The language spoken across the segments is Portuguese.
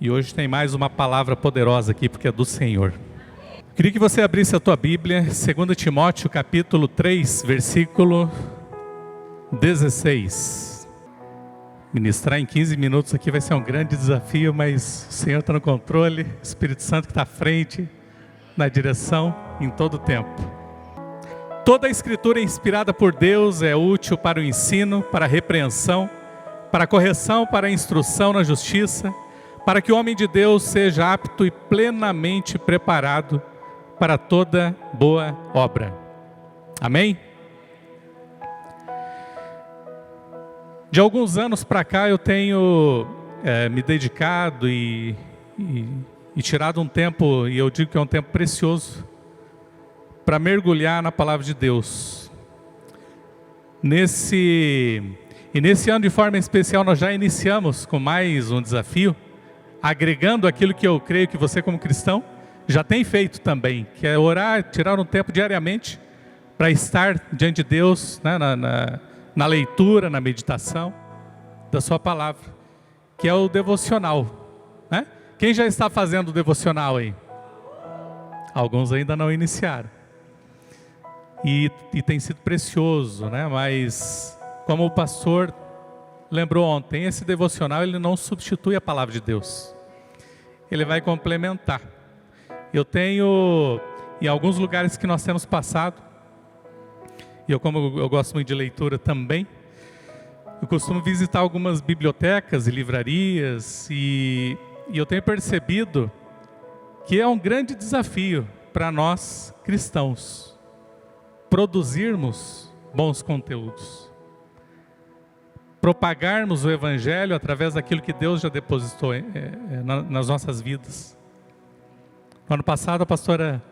E hoje tem mais uma palavra poderosa aqui, porque é do Senhor. Queria que você abrisse a tua Bíblia, 2 Timóteo capítulo 3, versículo 16. Ministrar em 15 minutos aqui vai ser um grande desafio, mas o Senhor está no controle, o Espírito Santo que está à frente, na direção, em todo o tempo. Toda a Escritura inspirada por Deus é útil para o ensino, para a repreensão, para a correção, para a instrução na justiça, para que o homem de Deus seja apto e plenamente preparado para toda boa obra. Amém? De alguns anos para cá eu tenho me dedicado e tirado um tempo, e eu digo que é um tempo precioso, para mergulhar na palavra de Deus. Nesse ano de forma especial nós já iniciamos com mais um desafio, agregando aquilo que eu creio que você como cristão já tem feito também, que é orar, tirar um tempo diariamente para estar diante de Deus, né, na leitura, na meditação da sua palavra, que é o devocional, né? Quem já está fazendo o devocional aí? Alguns ainda não iniciaram. E tem sido precioso, né? Mas como o pastor lembrou ontem, esse devocional ele não substitui a palavra de Deus. Ele vai complementar. Eu tenho, em alguns lugares que nós temos passado, e como eu gosto muito de leitura também, eu costumo visitar algumas bibliotecas e livrarias, e eu tenho percebido que é um grande desafio para nós cristãos produzirmos bons conteúdos, propagarmos o Evangelho através daquilo que Deus já depositou nas nossas vidas. No ano passado a pastora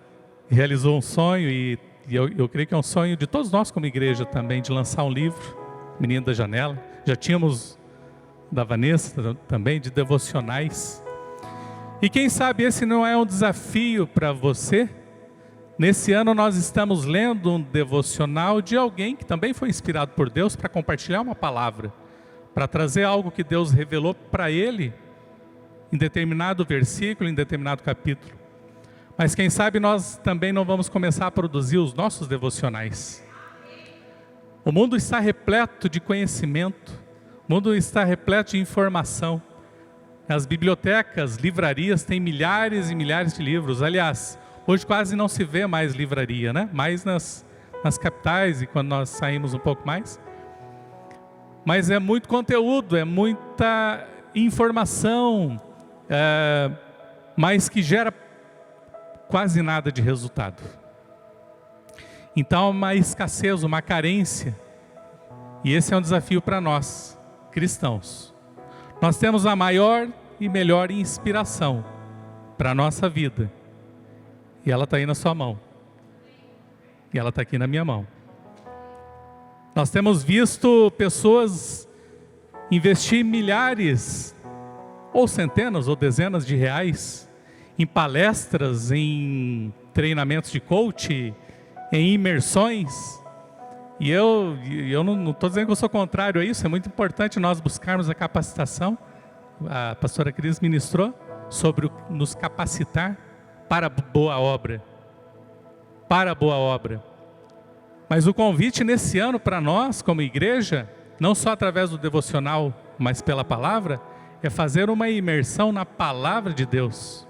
realizou um sonho, e eu creio que é um sonho de todos nós como igreja também, de lançar um livro, Menino da Janela. Já tínhamos da Vanessa também, de devocionais. E quem sabe esse não é um desafio para você? Nesse ano nós estamos lendo um devocional de alguém que também foi inspirado por Deus para compartilhar uma palavra, para trazer algo que Deus revelou para ele em determinado versículo, em determinado capítulo. Mas quem sabe nós também não vamos começar a produzir os nossos devocionais. O mundo está repleto de conhecimento, o mundo está repleto de informação. As bibliotecas, livrarias têm milhares e milhares de livros. Aliás, hoje quase não se vê mais livraria, né? Mais nas capitais e quando nós saímos um pouco mais. Mas é muito conteúdo, é muita informação, mas que gera quase nada de resultado. Então, uma escassez, uma carência. E esse é um desafio para nós, cristãos. Nós temos a maior e melhor inspiração para a nossa vida. E ela está aí na sua mão. E ela está aqui na minha mão. Nós temos visto pessoas investir milhares, ou centenas, ou dezenas de reais, em palestras, em treinamentos de coach, em imersões. E eu não estou dizendo que eu sou contrário a isso, é muito importante nós buscarmos a capacitação. A pastora Cris ministrou sobre nos capacitar para a boa obra. Para a boa obra. Mas o convite nesse ano para nós, como igreja, não só através do devocional, mas pela palavra, é fazer uma imersão na palavra de Deus.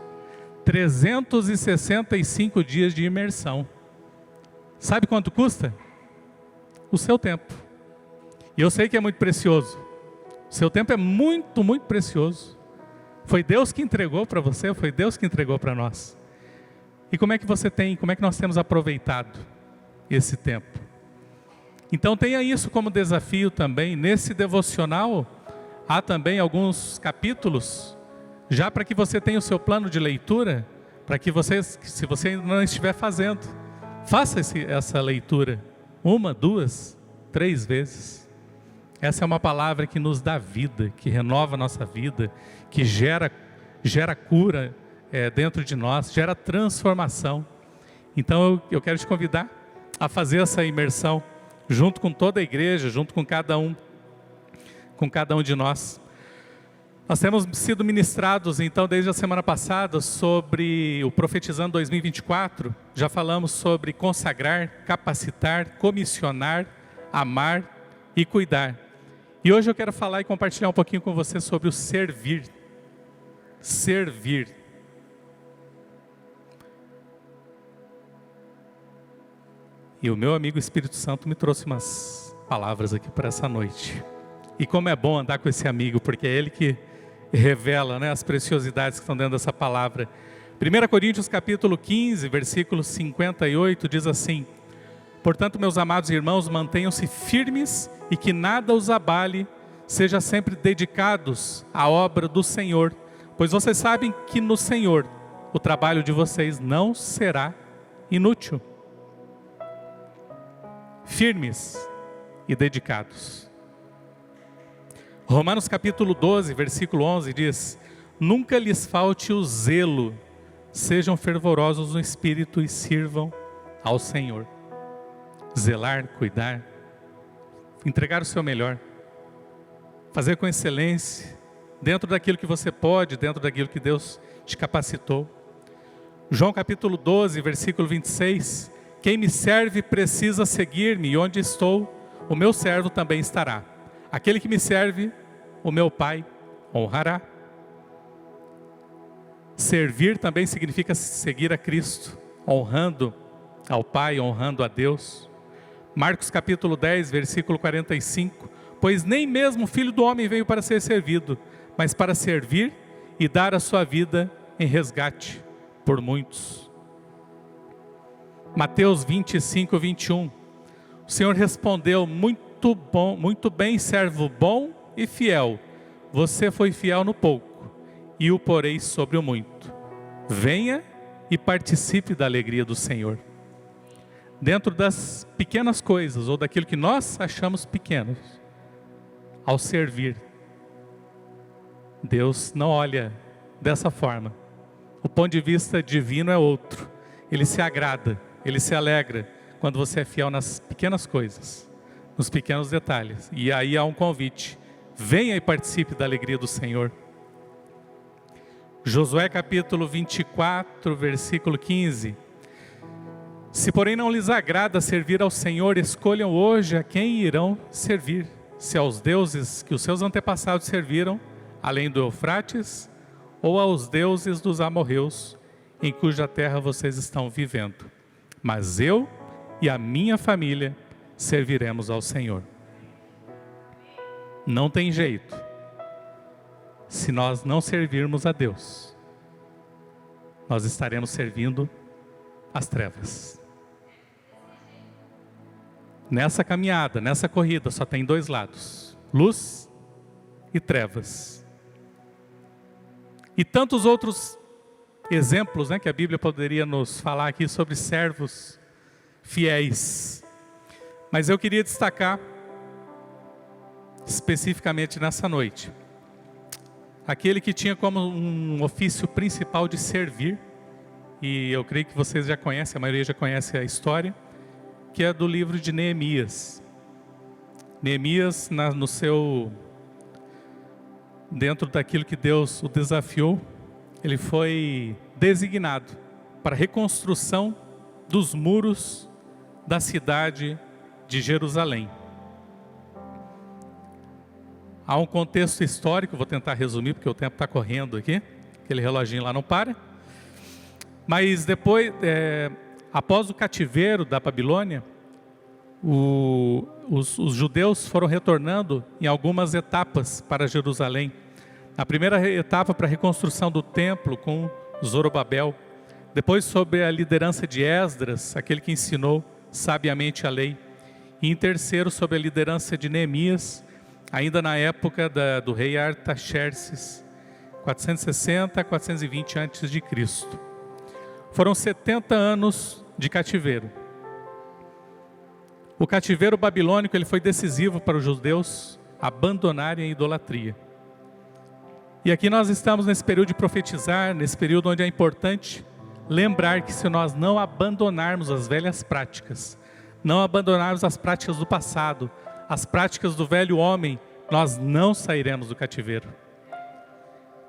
365 dias de imersão. Sabe quanto custa? O seu tempo. E eu sei que é muito precioso. O seu tempo é muito, muito precioso. Foi Deus que entregou para você, foi Deus que entregou para nós. E como é que nós temos aproveitado esse tempo? Então tenha isso como desafio também. Nesse devocional há também alguns capítulos, já para que você tenha o seu plano de leitura, para que você, se você ainda não estiver fazendo, faça essa leitura 1, 2, 3 vezes. Essa é uma palavra que nos dá vida, que renova a nossa vida, que gera cura dentro de nós, gera transformação. Então eu quero te convidar a fazer essa imersão junto com toda a igreja, junto com cada um de nós. Nós temos sido ministrados, então, desde a semana passada, sobre o Profetizando 2024. Já falamos sobre consagrar, capacitar, comissionar, amar e cuidar. E hoje eu quero falar e compartilhar um pouquinho com você sobre o servir. Servir. E o meu amigo Espírito Santo me trouxe umas palavras aqui para essa noite. E como é bom andar com esse amigo, porque é ele que revela, né, as preciosidades que estão dentro dessa palavra. 1 Coríntios capítulo 15, versículo 58, diz assim: portanto, meus amados irmãos, mantenham-se firmes e que nada os abale, sejam sempre dedicados à obra do Senhor, pois vocês sabem que no Senhor o trabalho de vocês não será inútil. Firmes e dedicados. Romanos capítulo 12, versículo 11 diz: nunca lhes falte o zelo, sejam fervorosos no espírito e sirvam ao Senhor. Zelar, cuidar, entregar o seu melhor, fazer com excelência, dentro daquilo que você pode, dentro daquilo que Deus te capacitou. João capítulo 12, versículo 26, quem me serve precisa seguir-me, e onde estou, o meu servo também estará. Aquele que me serve, o meu Pai honrará. Servir também significa seguir a Cristo, honrando ao Pai, honrando a Deus. Marcos capítulo 10, versículo 45, pois nem mesmo o Filho do Homem veio para ser servido, mas para servir e dar a sua vida em resgate por muitos. Mateus 25, 21, o Senhor respondeu: muito bem, servo bom e fiel, você foi fiel no pouco, e o porei sobre o muito. Venha e participe da alegria do Senhor. Dentro das pequenas coisas, ou daquilo que nós achamos pequenos, ao servir, Deus não olha dessa forma. O ponto de vista divino é outro. Ele se agrada, Ele se alegra quando você é fiel nas pequenas coisas, nos pequenos detalhes. E aí há um convite: venha e participe da alegria do Senhor. Josué capítulo 24, versículo 15. Se porém não lhes agrada servir ao Senhor, escolham hoje a quem irão servir. Se aos deuses que os seus antepassados serviram, além do Eufrates, ou aos deuses dos amorreus, em cuja terra vocês estão vivendo. Mas eu e a minha família serviremos ao Senhor. Não tem jeito. Se nós não servirmos a Deus, nós estaremos servindo as trevas. Nessa caminhada, nessa corrida, só tem dois lados: luz e trevas. E tantos outros exemplos, né, que a Bíblia poderia nos falar aqui sobre servos fiéis. Mas eu queria destacar especificamente nessa noite aquele que tinha como um ofício principal de servir, e eu creio que vocês já conhecem, a maioria já conhece a história, que é do livro de Neemias. Neemias, dentro daquilo que Deus o desafiou, ele foi designado para a reconstrução dos muros da cidade de Jerusalém. Há um contexto histórico, vou tentar resumir porque o tempo está correndo aqui, aquele reloginho lá não para. Mas depois, após o cativeiro da Babilônia, os judeus foram retornando em algumas etapas para Jerusalém. A primeira etapa para a reconstrução do templo com Zorobabel. Depois, sob a liderança de Esdras, aquele que ensinou sabiamente a lei. E em terceiro, sob a liderança de Neemias, ainda na época do rei Artaxerxes, 460 a 420 a.C. Foram 70 anos de cativeiro. O cativeiro babilônico ele foi decisivo para os judeus abandonarem a idolatria. E aqui nós estamos nesse período de profetizar, nesse período onde é importante lembrar que se nós não abandonarmos as velhas práticas, não abandonarmos as práticas do passado, as práticas do velho homem, nós não sairemos do cativeiro.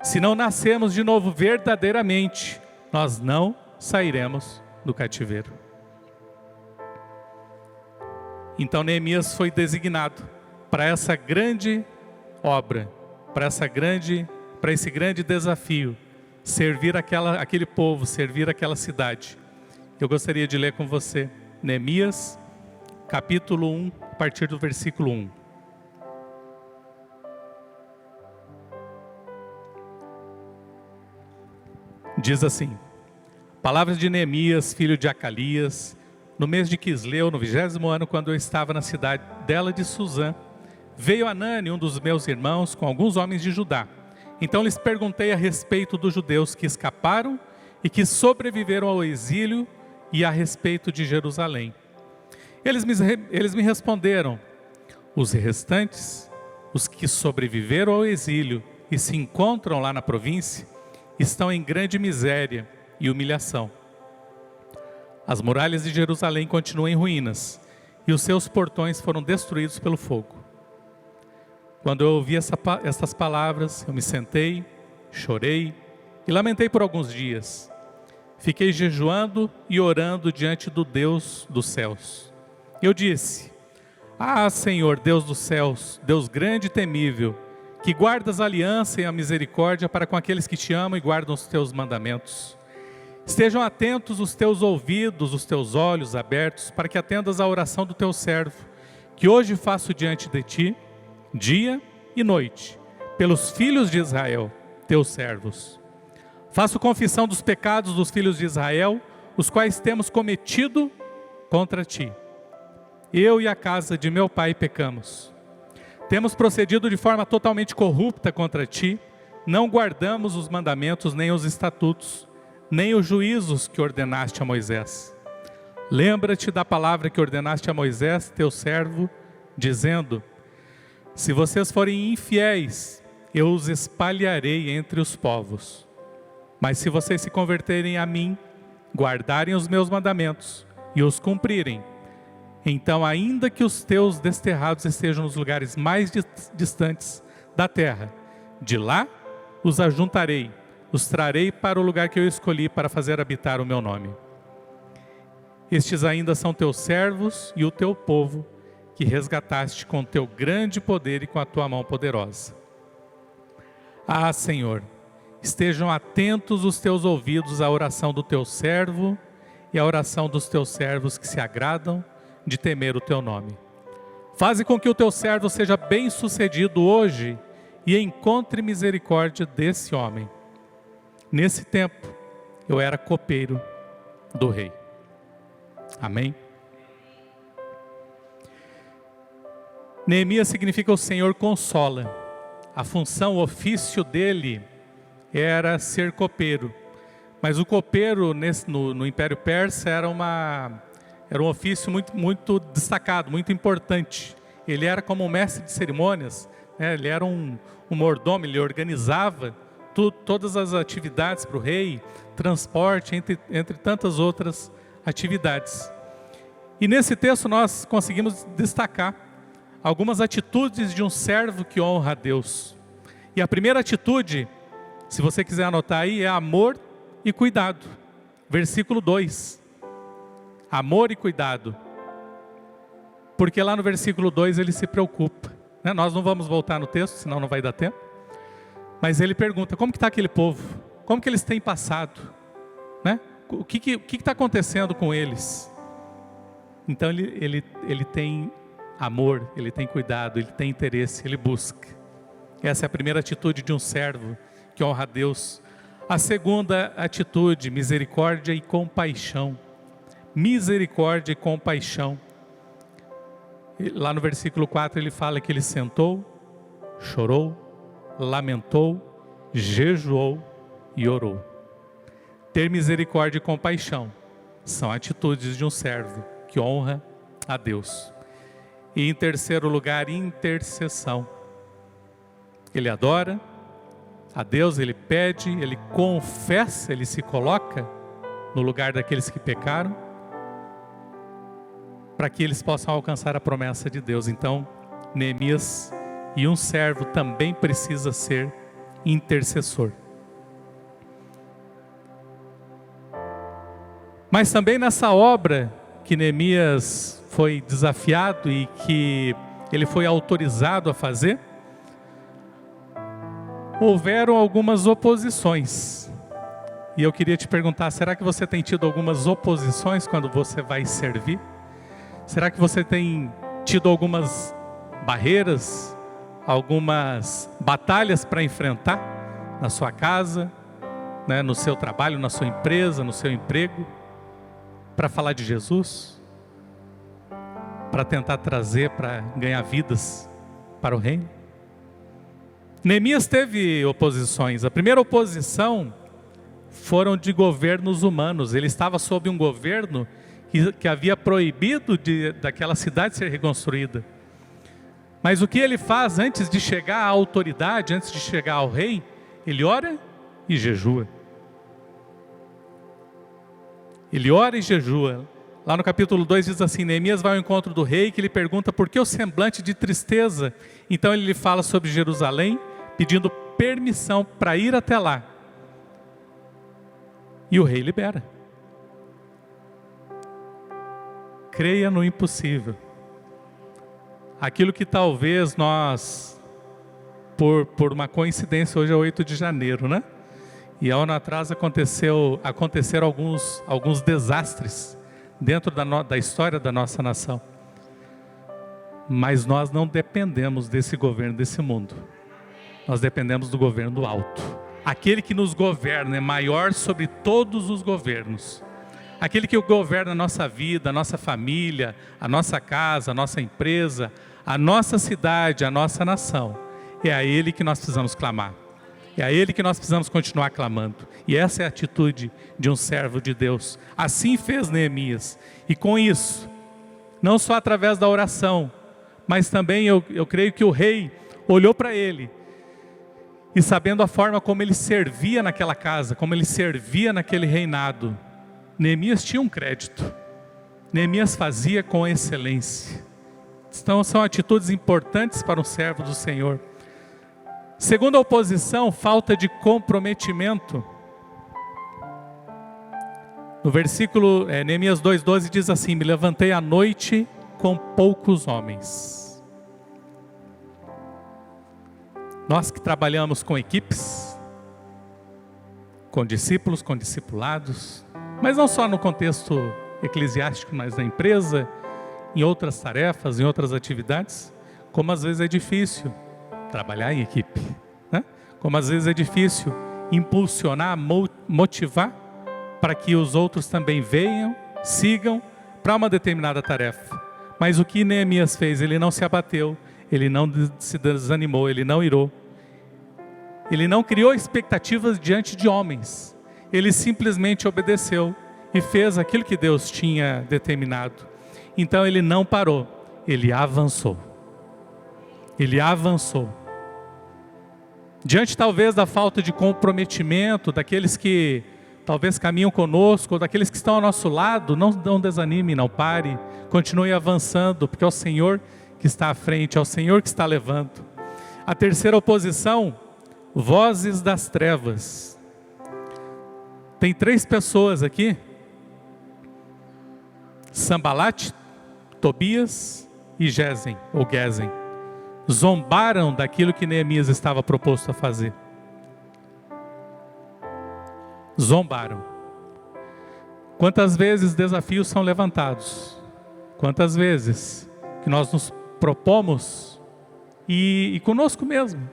Se não nascermos de novo verdadeiramente, nós não sairemos do cativeiro. Então Neemias foi designado para essa grande obra, para esse grande desafio, servir aquele povo, servir aquela cidade. Eu gostaria de ler com você Neemias, capítulo 1, a partir do versículo 1. Diz assim: palavras de Neemias, filho de Acalias, no mês de Quisleu, no 20º ano, quando eu estava na cidade dela de Suzã, veio Anani, um dos meus irmãos, com alguns homens de Judá. Então lhes perguntei a respeito dos judeus que escaparam e que sobreviveram ao exílio e a respeito de Jerusalém. Eles me responderam: os restantes, os que sobreviveram ao exílio e se encontram lá na província, estão em grande miséria e humilhação. As muralhas de Jerusalém continuam em ruínas e os seus portões foram destruídos pelo fogo. Quando eu ouvi essas palavras, eu me sentei, chorei e lamentei por alguns dias. Fiquei jejuando e orando diante do Deus dos céus. Eu disse: ah, Senhor, Deus dos céus, Deus grande e temível, que guardas a aliança e a misericórdia para com aqueles que te amam e guardam os teus mandamentos. Estejam atentos os teus ouvidos, os teus olhos abertos, para que atendas à oração do teu servo, que hoje faço diante de ti, dia e noite, pelos filhos de Israel, teus servos. Faço confissão dos pecados dos filhos de Israel, os quais temos cometido contra ti. Eu e a casa de meu pai pecamos. Temos procedido de forma totalmente corrupta contra ti, não guardamos os mandamentos, nem os estatutos, nem os juízos que ordenaste a Moisés. Lembra-te da palavra que ordenaste a Moisés, teu servo, dizendo: se vocês forem infiéis, eu os espalharei entre os povos. Mas se vocês se converterem a mim, guardarem os meus mandamentos e os cumprirem, então, ainda que os teus desterrados estejam nos lugares mais distantes da terra, de lá os ajuntarei, os trarei para o lugar que eu escolhi para fazer habitar o meu nome. Estes ainda são teus servos e o teu povo, que resgataste com teu grande poder e com a tua mão poderosa. Ah, Senhor, estejam atentos os teus ouvidos à oração do teu servo e à oração dos teus servos que se agradam de temer o teu nome. Faze com que o teu servo seja bem sucedido hoje e encontre misericórdia desse homem. Nesse tempo, eu era copeiro do rei. Amém? Neemias significa o Senhor consola. A função, o ofício dele era ser copeiro. Mas o copeiro no Império Persa era um ofício muito destacado, muito importante. Ele era como um mestre de cerimônias, né? Ele era um mordomo, ele organizava todas as atividades para o rei, transporte, entre tantas outras atividades. E nesse texto nós conseguimos destacar algumas atitudes de um servo que honra a Deus. E a primeira atitude, se você quiser anotar aí, é amor e cuidado. Versículo 2. Amor e cuidado. Porque lá no versículo 2 ele se preocupa, né? Nós não vamos voltar no texto, senão não vai dar tempo. Mas ele pergunta: como que está aquele povo? Como que eles têm passado? Né? O que está acontecendo com eles? Então ele tem amor, ele tem cuidado, ele tem interesse, ele busca. Essa é a primeira atitude de um servo que honra a Deus. A segunda atitude, misericórdia e compaixão. Misericórdia e compaixão. Lá no versículo 4 ele fala que ele sentou, chorou, lamentou, jejuou e orou. Ter misericórdia e compaixão são atitudes de um servo que honra a Deus. E em terceiro lugar, intercessão. Ele adora a Deus, ele pede, ele confessa, ele se coloca no lugar daqueles que pecaram, para que eles possam alcançar a promessa de Deus. Então, Neemias, e um servo também precisa ser intercessor. Mas também nessa obra que Neemias foi desafiado e que ele foi autorizado a fazer, houveram algumas oposições. E eu queria te perguntar, será que você tem tido algumas oposições quando você vai servir? Será que você tem tido algumas barreiras, algumas batalhas para enfrentar na sua casa, né, no seu trabalho, na sua empresa, no seu emprego, para falar de Jesus? Para tentar trazer, para ganhar vidas para o reino? Neemias teve oposições. A primeira oposição foram de governos humanos. Ele estava sob um governo que havia proibido daquela cidade ser reconstruída. Mas o que ele faz antes de chegar à autoridade, antes de chegar ao rei? Ele ora e jejua. Ele ora e jejua. Lá no capítulo 2 diz assim: Neemias vai ao encontro do rei, que lhe pergunta por que o semblante de tristeza. Então ele lhe fala sobre Jerusalém, pedindo permissão para ir até lá. E o rei libera. Creia no impossível. Aquilo que talvez nós, por uma coincidência, hoje é 8 de janeiro, né? E há um ano atrás aconteceram alguns desastres dentro da história da nossa nação. Mas nós não dependemos desse governo, desse mundo. Nós dependemos do governo do alto. Aquele que nos governa é maior sobre todos os governos. Aquele que governa a nossa vida, a nossa família, a nossa casa, a nossa empresa, a nossa cidade, a nossa nação. É a Ele que nós precisamos clamar. É a Ele que nós precisamos continuar clamando. E essa é a atitude de um servo de Deus. Assim fez Neemias. E com isso, não só através da oração, mas também eu creio que o rei olhou para ele. E sabendo a forma como ele servia naquela casa, como ele servia naquele reinado, Neemias tinha um crédito. Neemias fazia com excelência. Então são atitudes importantes para um servo do Senhor. Segunda oposição, falta de comprometimento. No versículo Neemias 2,12 diz assim: me levantei à noite com poucos homens. Nós que trabalhamos com equipes, com discípulos, com discipulados, mas não só no contexto eclesiástico, mas na empresa, em outras tarefas, em outras atividades, como às vezes é difícil trabalhar em equipe, né? Como às vezes é difícil impulsionar, motivar para que os outros também venham, sigam para uma determinada tarefa. Mas o que Neemias fez? Ele não se abateu, ele não se desanimou, ele não irou. Ele não criou expectativas diante de homens. Ele simplesmente obedeceu e fez aquilo que Deus tinha determinado. Então ele não parou, ele avançou. Ele avançou. Diante talvez da falta de comprometimento daqueles que talvez caminham conosco, ou daqueles que estão ao nosso lado, não desanime, não pare, continue avançando, porque é o Senhor que está à frente, é o Senhor que está levando. A terceira oposição, vozes das trevas. Tem 3 pessoas aqui, Sambalat, Tobias e Gesem, zombaram daquilo que Neemias estava proposto a fazer. Zombaram. Quantas vezes desafios são levantados? Quantas vezes que nós nos propomos e conosco mesmo?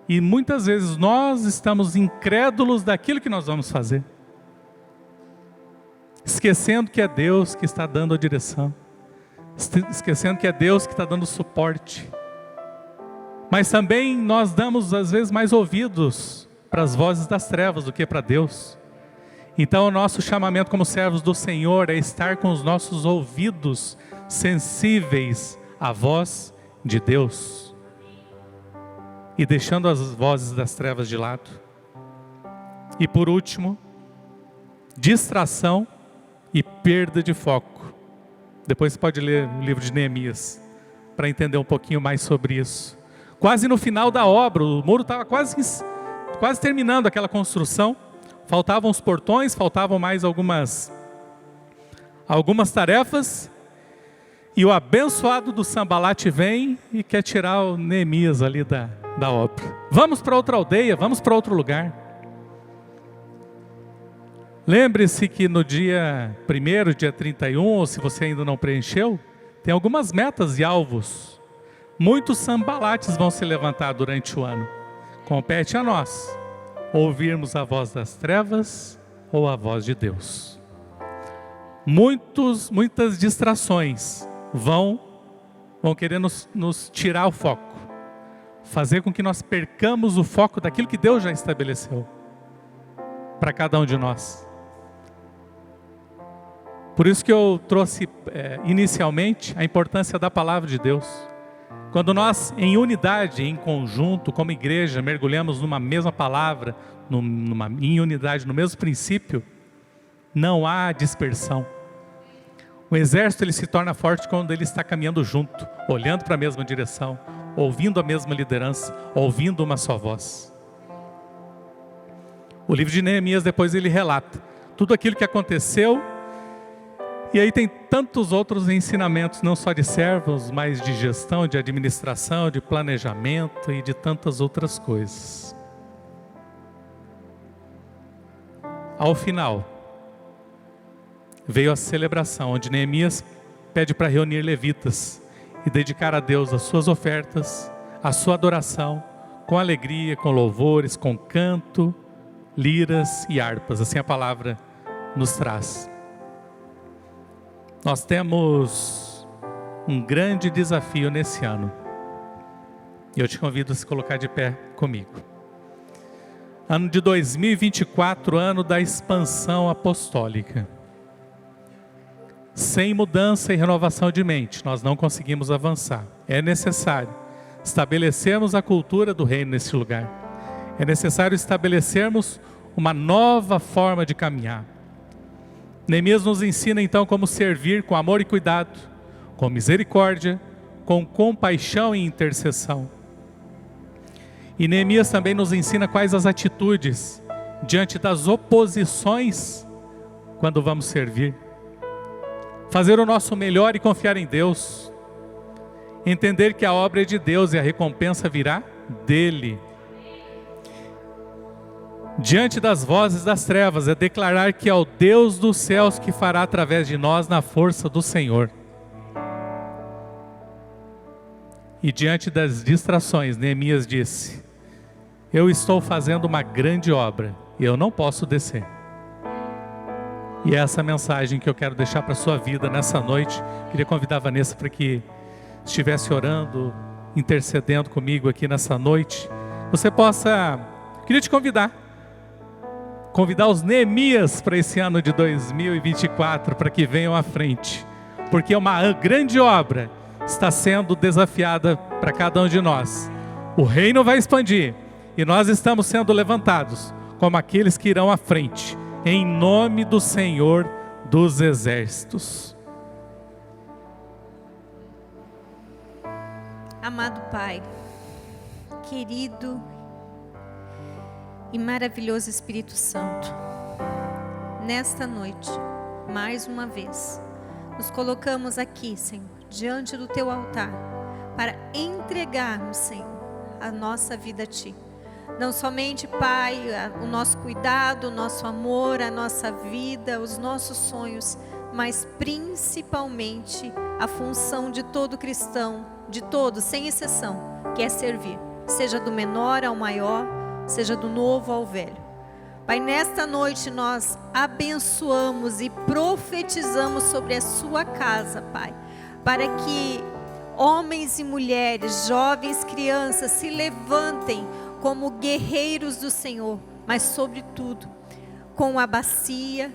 E muitas vezes nós estamos incrédulos daquilo que nós vamos fazer, esquecendo que é Deus que está dando a direção, esquecendo que é Deus que está dando suporte. Mas também nós damos às vezes mais ouvidos para as vozes das trevas do que para Deus. Então o nosso chamamento como servos do Senhor é estar com os nossos ouvidos sensíveis à voz de Deus e deixando as vozes das trevas de lado. E por último, distração e perda de foco. Depois você pode ler o livro de Neemias para entender um pouquinho mais sobre isso. quase no final da obra, o muro estava quase terminando aquela construção. Faltavam os portões, faltavam mais algumas tarefas. E o abençoado do Sambalate vem e quer tirar o Neemias ali da obra. Vamos para outra aldeia, vamos para outro lugar. Lembre-se que no dia 1º, dia 31, ou se você ainda não preencheu, tem algumas metas e alvos. Muitos Sambalates vão se levantar durante o ano. Compete a nós ouvirmos a voz das trevas ou a voz de Deus. Muitas distrações vão querer nos tirar o foco, fazer com que nós percamos o foco daquilo que Deus já estabeleceu para cada um de nós. Por isso que eu trouxe inicialmente a importância da palavra de Deus. Quando nós, em unidade, em conjunto, como igreja, mergulhamos numa mesma palavra, em unidade, no mesmo princípio, não há dispersão. O exército ele se torna forte quando ele está caminhando junto, olhando para a mesma direção, ouvindo a mesma liderança, ouvindo uma só voz. O livro de Neemias depois ele relata tudo aquilo que aconteceu. E aí tem tantos outros ensinamentos, não só de servos, mas de gestão, de administração, de planejamento e de tantas outras coisas. Ao final, veio a celebração, onde Neemias pede para reunir levitas e dedicar a Deus as suas ofertas, a sua adoração, com alegria, com louvores, com canto, liras e harpas. Assim a palavra nos traz. Nós temos um grande desafio nesse ano. E eu te convido a se colocar de pé comigo. Ano de 2024, ano da expansão apostólica. Sem mudança e renovação de mente, nós não conseguimos avançar. É necessário estabelecermos a cultura do reino nesse lugar. É necessário estabelecermos uma nova forma de caminhar. Neemias nos ensina então como servir com amor e cuidado, com misericórdia, com compaixão e intercessão. E Neemias também nos ensina quais as atitudes diante das oposições quando vamos servir. Fazer o nosso melhor e confiar em Deus. Entender que a obra é de Deus e a recompensa virá dele. Diante das vozes das trevas, é declarar que é o Deus dos céus que fará através de nós na força do Senhor. E diante das distrações, Neemias disse: eu estou fazendo uma grande obra e eu não posso descer. E é essa mensagem que eu quero deixar para a sua vida nessa noite. Queria convidar a Vanessa para que estivesse orando, intercedendo comigo aqui nessa noite. Queria te convidar os Neemias para esse ano de 2024, para que venham à frente, porque uma grande obra está sendo desafiada para cada um de nós. O reino vai expandir e nós estamos sendo levantados como aqueles que irão à frente, em nome do Senhor dos Exércitos. Amado Pai, querido e maravilhoso Espírito Santo, nesta noite, mais uma vez, nos colocamos aqui, Senhor, diante do Teu altar, para entregarmos, Senhor, a nossa vida a Ti. Não somente, Pai, o nosso cuidado, o nosso amor, a nossa vida, os nossos sonhos, mas principalmente a função de todo cristão, de todos, sem exceção, que é servir, seja do menor ao maior, seja do novo ao velho. Pai, nesta noite nós abençoamos e profetizamos sobre a sua casa, Pai, para que homens e mulheres, jovens, crianças se levantem como guerreiros do Senhor, mas sobretudo com a bacia,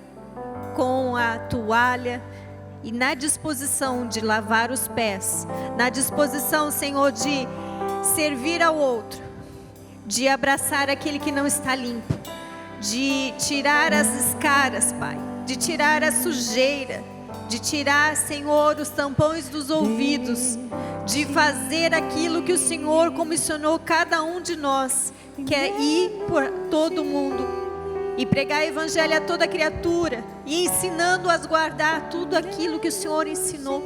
com a toalha e na disposição de lavar os pés, na disposição, Senhor, de servir ao outro, de abraçar aquele que não está limpo, de tirar as escaras, Pai, de tirar a sujeira, de tirar, Senhor, os tampões dos ouvidos, de fazer aquilo que o Senhor comissionou cada um de nós, que é ir por todo mundo e pregar o evangelho a toda criatura e ensinando-as a guardar tudo aquilo que o Senhor ensinou.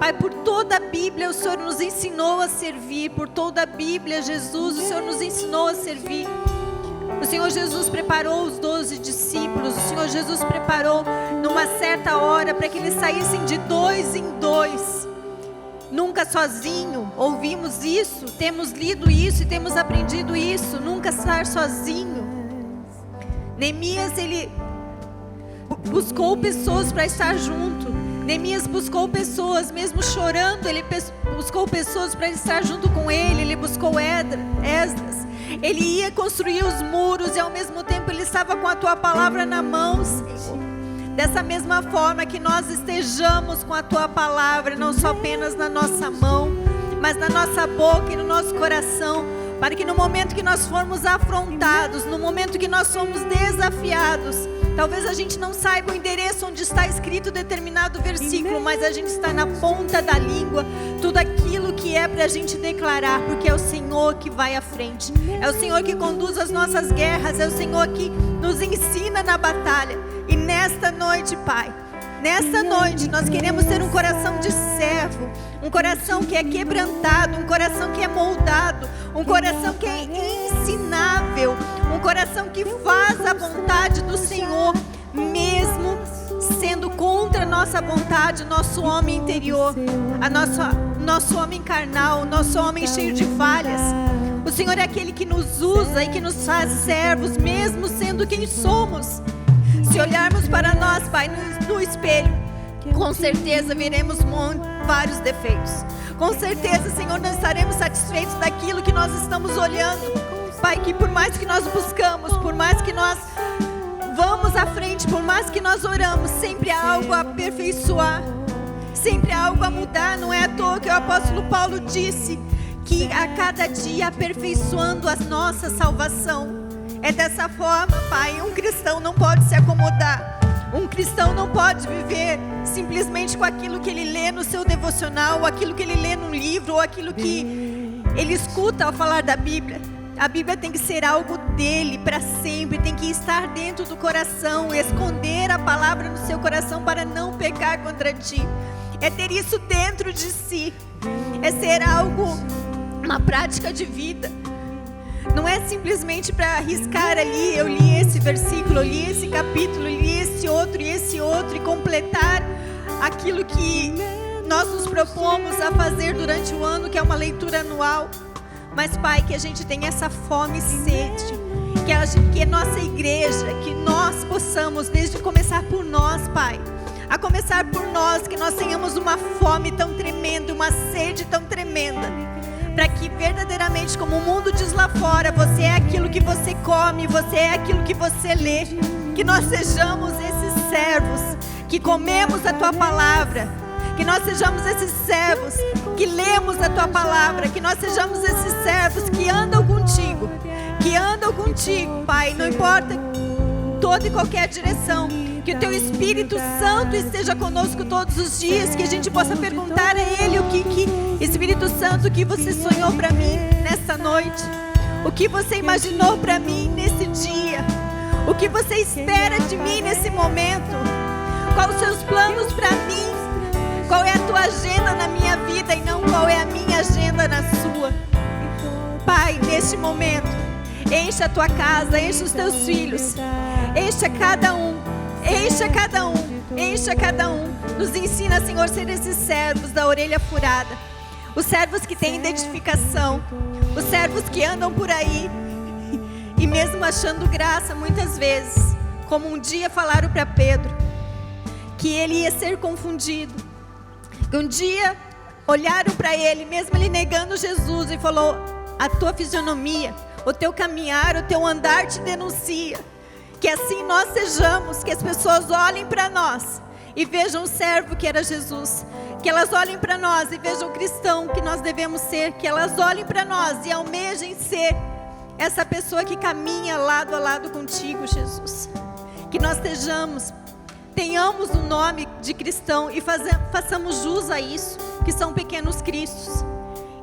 Pai, por toda a Bíblia o Senhor nos ensinou a servir, por toda a Bíblia, Jesus, o Senhor nos ensinou a servir. O Senhor Jesus preparou os 12 discípulos, o Senhor Jesus preparou numa certa hora para que eles saíssem de 2 em 2, nunca sozinho. Ouvimos isso, temos lido isso e temos aprendido isso, nunca estar sozinho. Neemias, ele buscou pessoas para estar junto. Neemias buscou pessoas, mesmo chorando, ele buscou pessoas para estar junto com ele. Ele buscou Esdras. Ele ia construir os muros e ao mesmo tempo ele estava com a tua palavra na mão, Senhor. Dessa mesma forma que nós estejamos com a tua palavra, não só apenas na nossa mão, mas na nossa boca e no nosso coração, para que no momento que nós formos afrontados, no momento que nós somos desafiados, talvez a gente não saiba o endereço onde está escrito determinado versículo, mas a gente está na ponta da língua, tudo aquilo que é para a gente declarar, porque é o Senhor que vai à frente, é o Senhor que conduz as nossas guerras, é o Senhor que nos ensina na batalha. E nesta noite, Pai, nesta noite nós queremos ter um coração de servo, um coração que é quebrantado, um coração que é moldado, um coração que é ensinável, um coração que faz a vontade do Senhor, mesmo sendo contra a nossa vontade, nosso homem interior, nosso homem carnal, nosso homem cheio de falhas. O Senhor é aquele que nos usa e que nos faz servos, mesmo sendo quem somos. Se olharmos para nós, Pai, no espelho, com certeza veremos vários defeitos. Com certeza, Senhor, não estaremos satisfeitos daquilo que nós estamos olhando. Pai, que por mais que nós buscamos, por mais que nós vamos à frente, por mais que nós oramos, sempre há algo a aperfeiçoar, sempre há algo a mudar. Não é à toa que o apóstolo Paulo disse que a cada dia aperfeiçoando a nossa salvação. É dessa forma, Pai, um cristão não pode se acomodar. Um cristão não pode viver simplesmente com aquilo que ele lê no seu devocional, ou aquilo que ele lê num livro, ou aquilo que ele escuta ao falar da Bíblia. A Bíblia tem que ser algo dele para sempre, tem que estar dentro do coração, esconder a palavra no seu coração para não pecar contra ti. É ter isso dentro de si, é ser algo, uma prática de vida. Não é simplesmente para arriscar ali, eu li esse versículo, eu li esse capítulo, eu li esse outro e completar aquilo que nós nos propomos a fazer durante o ano, que é uma leitura anual. Mas, Pai, que a gente tenha essa fome e sede, que a nossa igreja, que nós possamos, desde começar por nós, Pai, a começar por nós, que nós tenhamos uma fome tão tremenda, uma sede tão tremenda, para que verdadeiramente, como o mundo diz lá fora, você é aquilo que você come, você é aquilo que você lê, que nós sejamos esses servos que comemos a tua palavra, que nós sejamos esses servos que lemos a tua palavra, que nós sejamos esses servos que andam contigo, Pai, não importa toda e qualquer direção, que o teu Espírito Santo esteja conosco todos os dias, que a gente possa perguntar a Ele Espírito Santo, o que você sonhou para mim nessa noite, o que você imaginou para mim nesse dia, o que você espera de mim nesse momento, quais os seus planos para mim, qual é a tua agenda na minha vida e não qual é a minha agenda na sua. Pai, neste momento, enche a tua casa, enche os teus filhos, enche a cada um. Nos ensina, Senhor, ser esses servos da orelha furada, os servos que têm identificação, os servos que andam por aí e mesmo achando graça muitas vezes, como um dia falaram para Pedro, que ele ia ser confundido, que um dia olharam para ele, mesmo ele negando Jesus, e falou: a tua fisionomia, o teu caminhar, o teu andar te denuncia. Que assim nós sejamos, que as pessoas olhem para nós e vejam o servo que era Jesus, que elas olhem para nós e vejam o cristão que nós devemos ser, que elas olhem para nós e almejem ser essa pessoa que caminha lado a lado contigo, Jesus. Que nós tenhamos o nome de cristão e façamos jus a isso, que são pequenos cristos.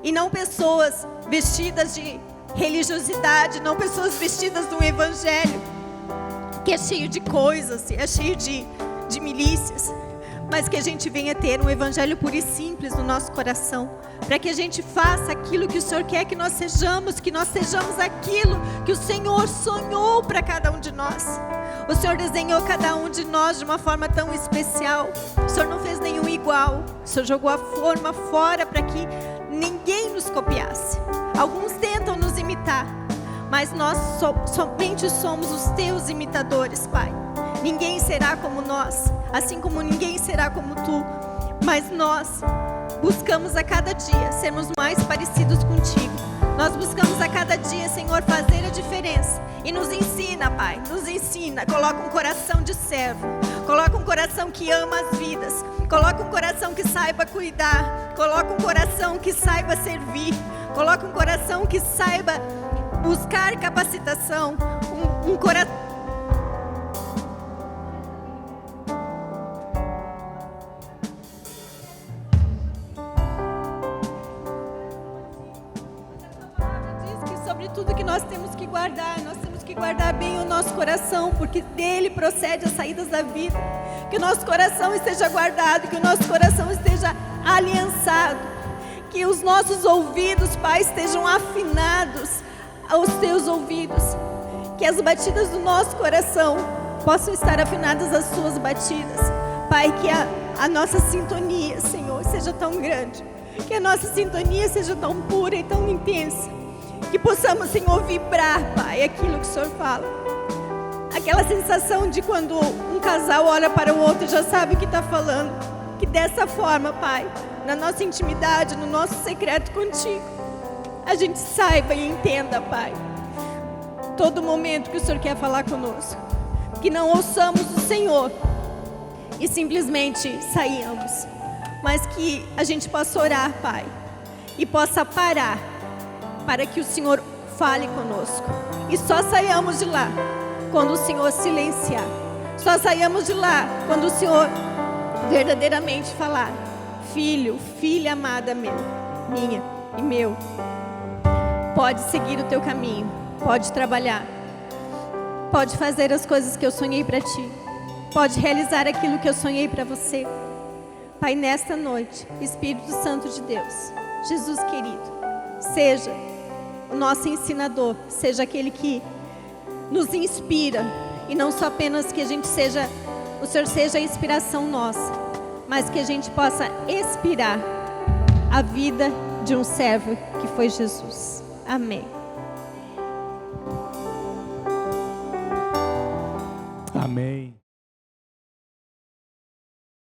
E não pessoas vestidas de religiosidade, não pessoas vestidas de um evangelho que é cheio de coisas, é cheio de milícias, mas que a gente venha ter um evangelho puro e simples no nosso coração, para que a gente faça aquilo que o Senhor quer que nós sejamos aquilo que o Senhor sonhou para cada um de nós. O Senhor desenhou cada um de nós de uma forma tão especial. O Senhor não fez nenhum igual. O Senhor jogou a forma fora para que ninguém nos copiasse. Alguns tentam nos imitar, mas nós somente somos os teus imitadores, Pai. Ninguém será como nós, assim como ninguém será como tu. Mas nós buscamos a cada dia sermos mais parecidos contigo. Nós buscamos a cada dia, Senhor, fazer a diferença. E nos ensina, Pai, nos ensina. Coloca um coração de servo. Coloca um coração que ama as vidas. Coloca um coração que saiba cuidar. Coloca um coração que saiba servir. Coloca um coração que saiba buscar capacitação. Um coração. Sobre tudo que nós temos que guardar bem o nosso coração, porque dele procede as saídas da vida. Que o nosso coração esteja guardado, que o nosso coração esteja aliançado, que os nossos ouvidos, Pai, estejam afinados aos teus ouvidos, que as batidas do nosso coração possam estar afinadas às suas batidas, Pai, que a nossa sintonia, Senhor, seja tão grande, que a nossa sintonia seja tão pura e tão intensa, que possamos, Senhor, vibrar, Pai, aquilo que o Senhor fala. Aquela sensação de quando um casal olha para o outro e já sabe o que está falando. Que dessa forma, Pai, na nossa intimidade, no nosso secreto contigo, a gente saiba e entenda, Pai, todo momento que o Senhor quer falar conosco. Que não ouçamos o Senhor e simplesmente saiamos, mas que a gente possa orar, Pai, e possa parar para que o Senhor fale conosco. E só saiamos de lá quando o Senhor silenciar. Só saiamos de lá quando o Senhor verdadeiramente falar: filho, filha amada minha e meu, pode seguir o teu caminho, pode trabalhar, pode fazer as coisas que eu sonhei para ti, pode realizar aquilo que eu sonhei para você. Pai, nesta noite, Espírito Santo de Deus, Jesus querido, seja o nosso ensinador, seja aquele que nos inspira, e não só apenas que a gente seja, o Senhor seja a inspiração nossa, mas que a gente possa inspirar a vida de um servo que foi Jesus. Amém. Amém.